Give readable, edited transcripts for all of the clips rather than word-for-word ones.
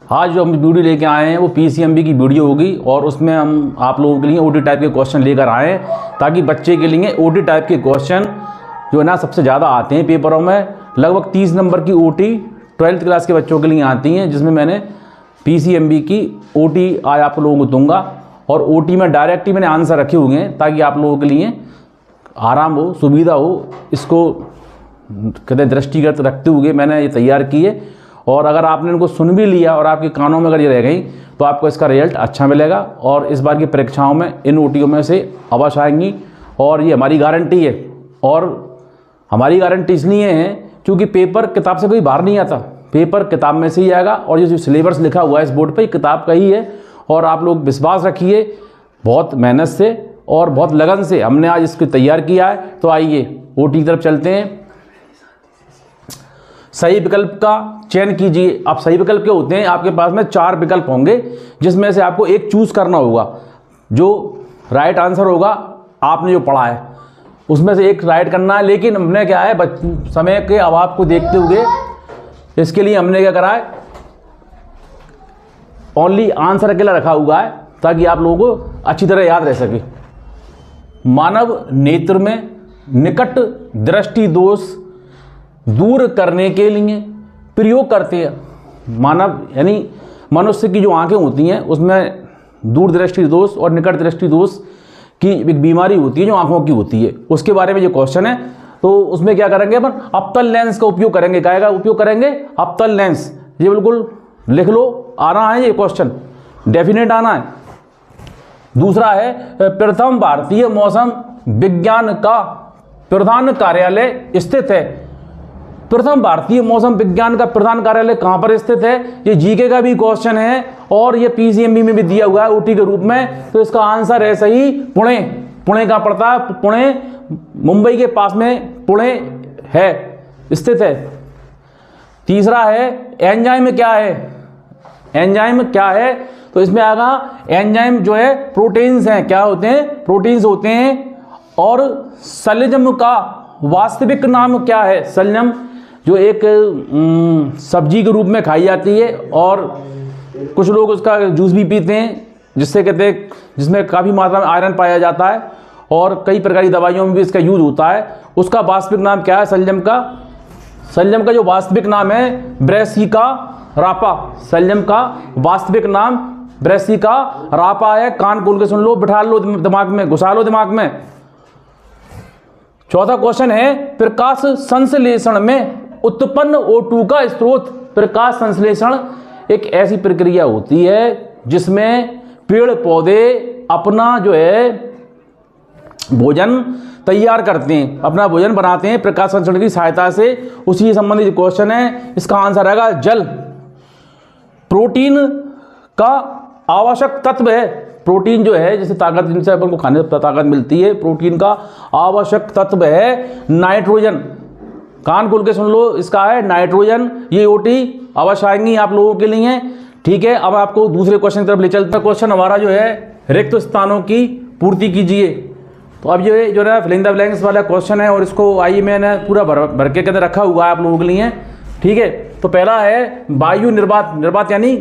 आज जो हम वीडियो लेके आए हैं वो पीसीएमबी की वीडियो होगी और उसमें हम आप लोगों के लिए ओटी टाइप के क्वेश्चन लेकर आए हैं ताकि बच्चे के लिए ओटी टाइप के क्वेश्चन जो है ना सबसे ज़्यादा आते हैं पेपरों में। लगभग 30 नंबर की ओटी 12th क्लास के बच्चों के लिए आती हैं, जिसमें मैंने पीसीएमबी की ओटी आज आप लोगों को दूंगा और ओटी में डायरेक्ट ही मैंने आंसर रखे हुए हैं ताकि आप लोगों के लिए आराम हो, सुविधा हो। इसको कहते हैं दृष्टिगत रखते हुए मैंने ये तैयार की है और अगर आपने इनको सुन भी लिया और आपके कानों में अगर ये रह गई तो आपको इसका रिजल्ट अच्छा मिलेगा और इस बार की परीक्षाओं में इन ओटीओ में से अवश्य आएंगी और ये हमारी गारंटी है। और हमारी गारंटी इसलिए है क्योंकि पेपर किताब से कोई बाहर नहीं आता, पेपर किताब में से ही आएगा और ये जो सिलेबस लिखा हुआ है इस बोर्ड पर किताब का ही है। और आप लोग विश्वास रखिए, बहुत मेहनत से और बहुत लगन से हमने आज इसको तैयार किया है। तो आइए ओटी की तरफ चलते हैं। सही विकल्प का चयन कीजिए। अब सही विकल्प क्या होते हैं, आपके पास में 4 विकल्प होंगे जिसमें से आपको एक चूज करना होगा। जो राइट आंसर होगा आपने जो पढ़ा है उसमें से एक राइट करना है। लेकिन हमने क्या है समय के अभाव को देखते हुए इसके लिए हमने क्या करा है, ओनली आंसर अकेला रखा हुआ है ताकि आप लोगों को अच्छी तरह याद रह सके। मानव नेत्र में निकट दृष्टि दोष दूर करने के लिए प्रयोग करते हैं। मानव यानी मनुष्य की जो आंखें होती हैं उसमें दूरदृष्टि दोष और निकट दृष्टि दोष की एक बीमारी होती है जो आंखों की होती है, उसके बारे में जो क्वेश्चन है। तो उसमें क्या करेंगे अपन, अवतल लेंस का उपयोग करेंगे। क्या का उपयोग करेंगे, अवतल लेंस। ये बिल्कुल लिख लो, आना है ये क्वेश्चन, डेफिनेट आना है। दूसरा है प्रथम भारतीय मौसम विज्ञान का प्रधान कार्यालय स्थित है। प्रथम भारतीय मौसम विज्ञान का प्रधान कार्यालय कहां पर स्थित है, ये जीके का भी क्वेश्चन है और ये पीसीएमबी में भी दिया हुआ है ओटी के रूप में। तो इसका आंसर है सही पुणे। पुणे कहां पड़ता है, पुणे मुंबई के पास में पुणे है, स्थित है। तीसरा है एंजाइम क्या है, एंजाइम क्या है, तो इसमें आएगा एंजाइम जो है प्रोटीन्स हैं। क्या होते हैं, प्रोटीन्स होते हैं। और सल्जम का वास्तविक नाम क्या है, सल्जम जो एक सब्जी के रूप में खाई जाती है और कुछ लोग उसका जूस भी पीते हैं जिससे कहते हैं जिसमें काफ़ी मात्रा में आयरन पाया जाता है और कई प्रकार की दवाइयों में भी इसका यूज होता है। उसका वास्तविक नाम क्या है सल्जम का, सल्जम का जो वास्तविक नाम है ब्रेसिका रापा। सल्जम का वास्तविक नाम ब्रेसिका रापा है। कान खोल के सुन लो, बिठा लो दिमाग में, घुसा लो दिमाग में। चौथा क्वेश्चन है प्रकाश संश्लेषण में उत्पन्न O2 का स्रोत। प्रकाश संश्लेषण एक ऐसी प्रक्रिया होती है जिसमें पेड़ पौधे अपना जो है भोजन तैयार करते हैं, अपना भोजन बनाते हैं प्रकाश संश्लेषण की सहायता से। उसी से संबंधित क्वेश्चन है, इसका आंसर आएगा जल। प्रोटीन का आवश्यक तत्व है, प्रोटीन जो है जैसे ताकत, जिनसे अपन को खाने से ताकत मिलती है, प्रोटीन का आवश्यक तत्व है नाइट्रोजन। कान खोल के सुन लो, इसका है नाइट्रोजन। ये ओटी अवश्य आएंगी आप लोगों के लिए, ठीक है। अब आपको दूसरे क्वेश्चन की तरफ ले चलते हैं। क्वेश्चन हमारा जो है रिक्त स्थानों की पूर्ति कीजिए। तो अब ये जो है फिलिंग द ब्लैंक्स वाला क्वेश्चन है और इसको आइए मैंने पूरा भर के अंदर रखा हुआ है आप लोगों के लिए, ठीक है। तो पहला है वायु निर्वात। निर्वात यानी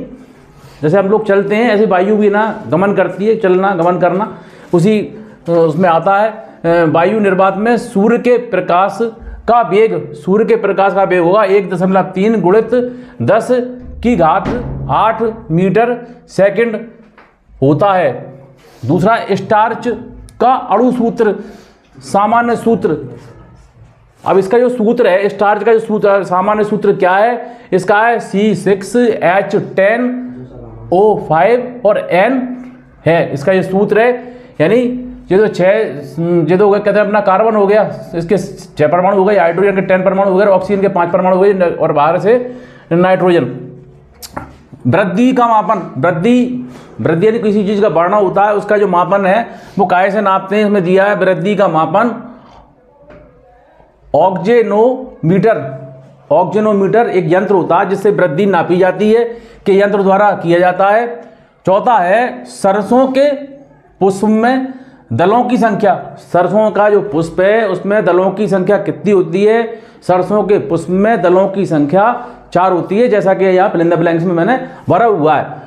जैसे हम लोग चलते हैं ऐसे वायु भी ना गमन करती है, चलना गमन करना, उसी उसमें आता है। वायु निर्वात में सूर्य के प्रकाश का वेग, सूर्य के प्रकाश का वेग होगा 1.3 गुणित 10⁸ मीटर सेकंड होता है। दूसरा स्टार्च का अणु सूत्र, सामान्य सूत्र। अब इसका जो सूत्र है स्टार्च का जो सूत्र सामान्य सूत्र क्या है, इसका है C6H10O5 और N है, इसका ये सूत्र है। यानी ये तो 6 ये तो कहते हैं अपना कार्बन हो गया, इसके 6 परमाणु हो गए, हाइड्रोजन के 10 परमाणु हो गए, ऑक्सीजन के 5 परमाणु हो गए और बाहर से नाइट्रोजन। वृद्धि का मापन, वृद्धि यानी किसी चीज का बढ़ना होता है, उसका जो मापन है वो काहे से नापते हैं, इसमें दिया है वृद्धि का मापन ऑक्जेनोमीटर। ऑक्जेनोमीटर एक यंत्र होता है जिससे वृद्धि नापी जाती है, के यंत्र द्वारा किया जाता है। चौथा है सरसों के पुष्प में दलों की संख्या। सरसों का जो पुष्प है उसमें दलों की संख्या कितनी होती है, सरसों के पुष्प में दलों की संख्या 4 होती है, जैसा कि यहाँ फिल इन द ब्लैंक्स में मैंने भरा हुआ है।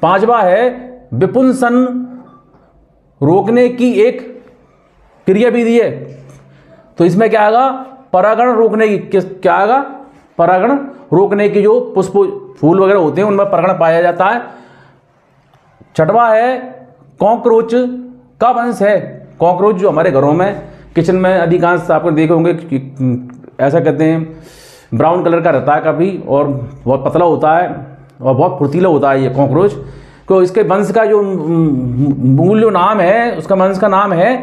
5वां है विपुंसन रोकने की एक क्रिया विधि है, तो इसमें क्या आएगा, परागण रोकने की, क्या आएगा, परागण रोकने की, जो पुष्प फूल वगैरह होते हैं उनमें परागण पाया जाता है। 6वां है कॉकरोच का वंश है। कॉकरोच जो हमारे घरों में किचन में अधिकांश आपने देखे होंगे कि ऐसा कहते हैं, ब्राउन कलर का रहता है कभी, और बहुत पतला होता है और बहुत फुर्तीला होता है ये कॉकरोच। तो इसके वंश का जो मूल जो नाम है, उसका वंश का नाम है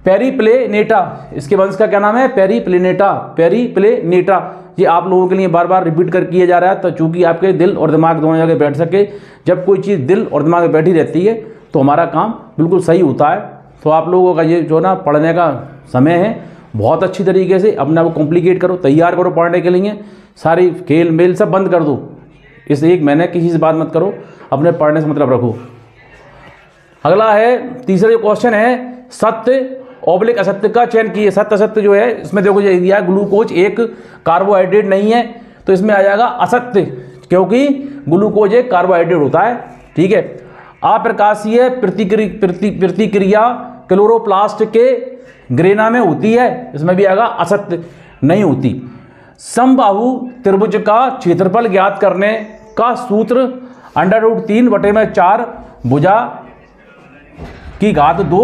पेरिप्लेनेटा। इसके वंश का क्या नाम है, पेरिप्लेनेटा, पेरिप्लेनेटा। ये आप लोगों के लिए बार बार रिपीट कर किया जा रहा है, तो चूंकि आपके दिल और दिमाग दोनों जगह बैठ सके। जब कोई चीज़ दिल और दिमाग में बैठी रहती है तो हमारा काम बिल्कुल सही होता है। तो आप लोगों का ये जो ना पढ़ने का समय है, बहुत अच्छी तरीके से अपने आप को कॉम्प्लिकेट करो, तैयार करो पढ़ने के लिए। सारी खेल मेल सब बंद कर दो, इस 1 महीने किसी से बात मत करो, अपने पढ़ने से मतलब रखो। अगला है, तीसरा जो क्वेश्चन है, सत्य ऑब्लिक असत्य का चयन कीजिए। सत्य असत्य जो है इसमें देखो ये दिया, ग्लूकोज एक कार्बोहाइड्रेट नहीं है, तो इसमें आ जाएगा असत्य, क्योंकि ग्लूकोज एक कार्बोहाइड्रेट होता है। ठीक है। अप्रकाशीय प्रतिक्रिया क्लोरोप्लास्ट के ग्रेना में होती है, इसमें भी आएगा असत्य, नहीं होती। समबाहु त्रिभुज का क्षेत्रफल ज्ञात करने का सूत्र √3/4 भुजा की घात 2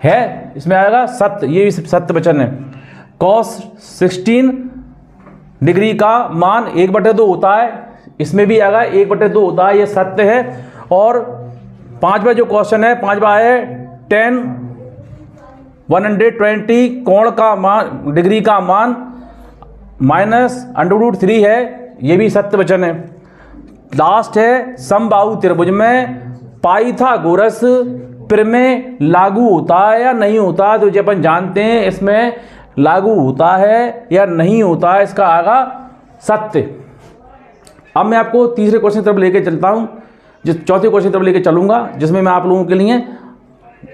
है, इसमें आएगा सत्य, ये भी सत्य वचन है। cos 16 डिग्री का मान 1/2 होता है, इसमें भी आएगा 1/2 होता है, ये सत्य है। और 5वां जो क्वेश्चन है, 5वां है tan 120 कोण का मान, डिग्री का मान -√3 है, ये भी सत्य वचन है। लास्ट है, समबाहु त्रिभुज में पाइथागोरस प्रमेय लागू होता है या नहीं होता, तो जो अपन जानते हैं इसमें लागू होता है या नहीं होता है, इसका आएगा सत्य। अब मैं आपको तीसरे क्वेश्चन की तरफ लेके चलता हूं, जिस चौथे क्वेश्चन की तरफ लेके चलूंगा, जिसमें मैं आप लोगों के लिए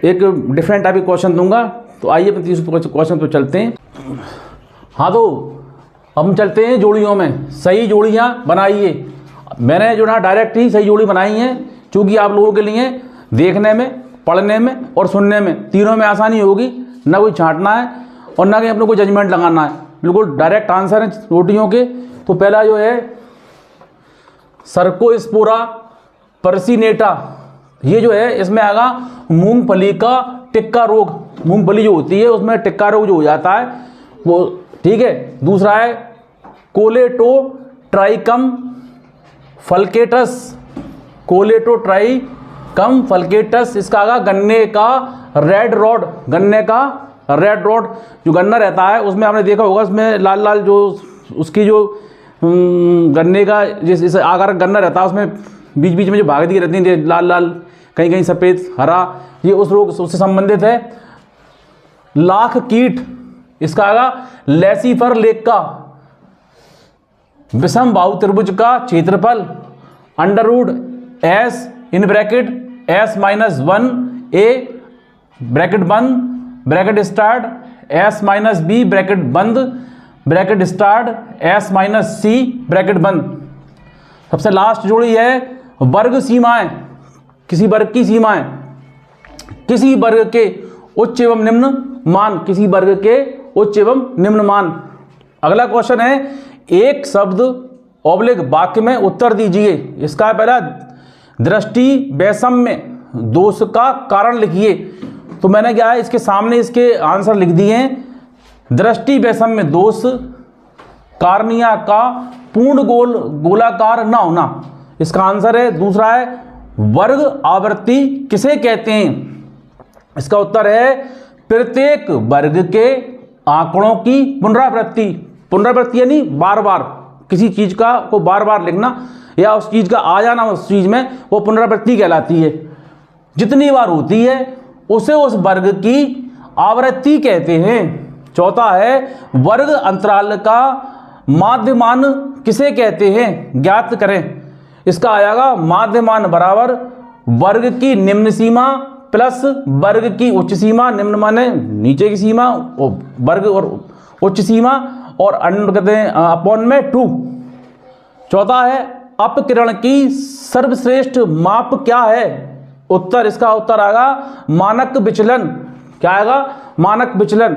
एक डिफरेंट टाइप के क्वेश्चन दूंगा। तो आइए अपने तीसरे क्वेश्चन पर चलते हैं। हाँ, तो हम चलते हैं जोड़ियों में। सही जोड़ियां बनाइए। मैंने जो ना डायरेक्ट ही सही जोड़ी बनाई है, चूंकि आप लोगों के लिए देखने में, पढ़ने में और सुनने में तीनों में आसानी होगी, ना कोई छांटना है और ना कहीं अपने को जजमेंट लगाना है, बिल्कुल डायरेक्ट आंसर है रोटियों के। तो पहला जो है सर्कोस्पोरा पर्सिनेटा, ये जो है इसमें आएगा मूंगफली का टिक्का रोग। मूंगफली जो होती है उसमें टिक्का रोग जो हो जाता है वो, ठीक है। दूसरा है कोलेटोट्राइकम फल्केटस, कोलेटोट्राइकम फल्केटस, इसका आगा गन्ने का रेड रॉड, गन्ने का रेड रॉड। जो गन्ना रहता है उसमें आपने देखा होगा, उसमें लाल लाल जो उसकी जो गन्ने का जिस आकार गन्ना रहता है उसमें बीच बीच में जो भाग दी रहती है लाल लाल, कहीं कहीं सफ़ेद हरा, ये उस रोग उससे संबंधित है। लाख कीट, इसका आगा लेसिफर लेक का। विषम बाहु त्रिभुज का क्षेत्रफल √S in bracket S-1 A bracket बंद ब्रैकेट स्टार्ट S-B ब्रैकेट बंद ब्रैकेट स्टार्ट S-C ब्रैकेट बंद। सबसे लास्ट जोड़ी है वर्ग सीमाएं। किसी वर्ग की सीमाएं, किसी वर्ग के उच्च एवं निम्न मान, किसी वर्ग के उच्च एवं निम्न मान। अगला क्वेश्चन है, एक शब्द ऑब्लिक वाक्य में उत्तर दीजिए। इसका पहला दृष्टि वैषम्य दोष का कारण लिखिए। तो मैंने क्या है इसके सामने इसके आंसर लिख दिए हैं। दृष्टि वैषम्य दोष कार्निया का पूर्ण गोलाकार न होना, इसका आंसर है। दूसरा है वर्ग आवृत्ति किसे कहते हैं, इसका उत्तर है प्रत्येक वर्ग के आंकड़ों की पुनरावृत्ति। पुनरावृत्ति यानी बार बार किसी चीज का को बार बार लिखना या उस चीज का आ जाना उस चीज में, वो पुनरावृत्ति कहलाती है। जितनी बार होती है उसे उस वर्ग की आवृत्ति कहते हैं। चौथा है वर्ग अंतराल का माध्यमान किसे कहते हैं, ज्ञात करें। इसका आ जाएगा माध्यमान बराबर वर्ग की निम्न सीमा प्लस वर्ग की उच्च सीमा, निम्न माने नीचे की सीमा, वर्ग और उच्च सीमा, और कहते हैं अपॉन में 2। चौथा है अपकिरण की सर्वश्रेष्ठ माप क्या है? उत्तर, इसका उत्तर आएगा मानक विचलन। क्या आएगा? मानक विचलन।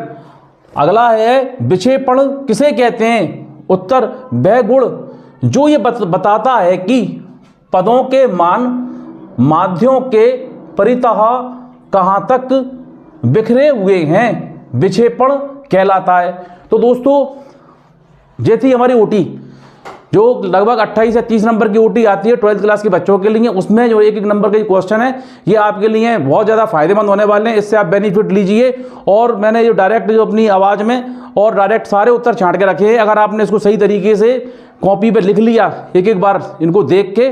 अगला है विक्षेपण किसे कहते हैं? उत्तर, वह गुण जो ये बताता है कि पदों के मान माध्यों के परितः कहाँ तक बिखरे हुए हैं, विक्षेपण कहलाता है। तो दोस्तों, ये थी हमारी ओटी, जो लगभग 28 से 30 नंबर की ओटी आती है 12th क्लास के बच्चों के लिए। उसमें जो एक एक नंबर के क्वेश्चन है, ये आपके लिए बहुत ज़्यादा फायदेमंद होने वाले हैं। इससे आप बेनिफिट लीजिए। और मैंने जो डायरेक्ट जो अपनी आवाज़ में और डायरेक्ट सारे उत्तर छांट के रखे हैं, अगर आपने इसको सही तरीके से कॉपी पे लिख लिया एक एक बार इनको देख के,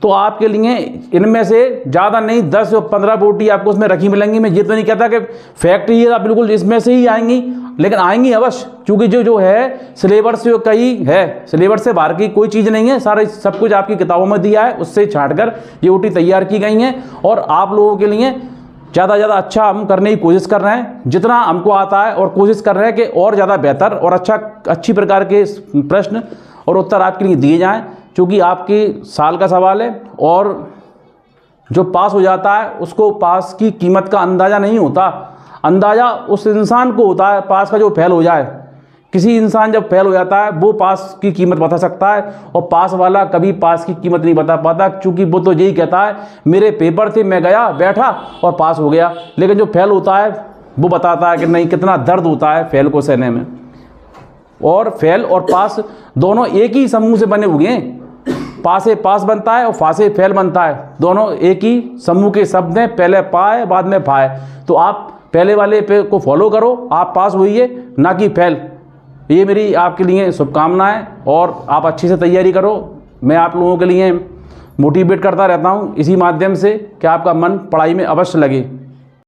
तो आपके लिए इनमें से ज़्यादा नहीं 10 या 15 बोटी आपको उसमें रखी मिलेंगी। मैं ये तो नहीं कहता कि फैक्ट ही है बिल्कुल इसमें से ही आएंगी, लेकिन आएंगी अवश्य, क्योंकि जो है सिलेबस जो कई है, सिलेबस से बाहर की कोई चीज़ नहीं है। सारा सब कुछ आपकी किताबों में दिया है, उससे छाँट कर ये ओटी तैयार की गई हैं। और आप लोगों के लिए ज़्यादा ज़्यादा अच्छा हम करने की कोशिश कर रहे हैं, जितना हमको आता है, और कोशिश कर रहे हैं कि और ज़्यादा बेहतर और अच्छी प्रकार के प्रश्न और उत्तर आपके लिए दिए जाएँ, क्योंकि आपकी साल का सवाल है। और जो पास हो जाता है उसको पास की कीमत का अंदाज़ा नहीं होता, अंदाज़ा उस इंसान को होता है पास का जो फेल हो जाए। किसी इंसान जब फेल हो जाता है वो पास की कीमत बता सकता है, और पास वाला कभी पास की कीमत नहीं बता पाता, क्योंकि वो तो यही कहता है मेरे पेपर थे, मैं गया बैठा और पास हो गया। लेकिन जो फेल होता है वो बताता है कि नहीं, कितना दर्द होता है फेल को सहने में। और फेल और पास दोनों एक ही समूह से बने हुए हैं। पासे पास बनता है और फासे फेल बनता है, दोनों एक ही समूह के शब्द हैं, पहले पाए बाद में फाए। तो आप पहले वाले पे को फॉलो करो, आप पास होइए, ना कि फेल। ये मेरी आपके लिए शुभकामनाएं, और आप अच्छी से तैयारी करो। मैं आप लोगों के लिए मोटिवेट करता रहता हूँ इसी माध्यम से कि आपका मन पढ़ाई में अवश्य लगे।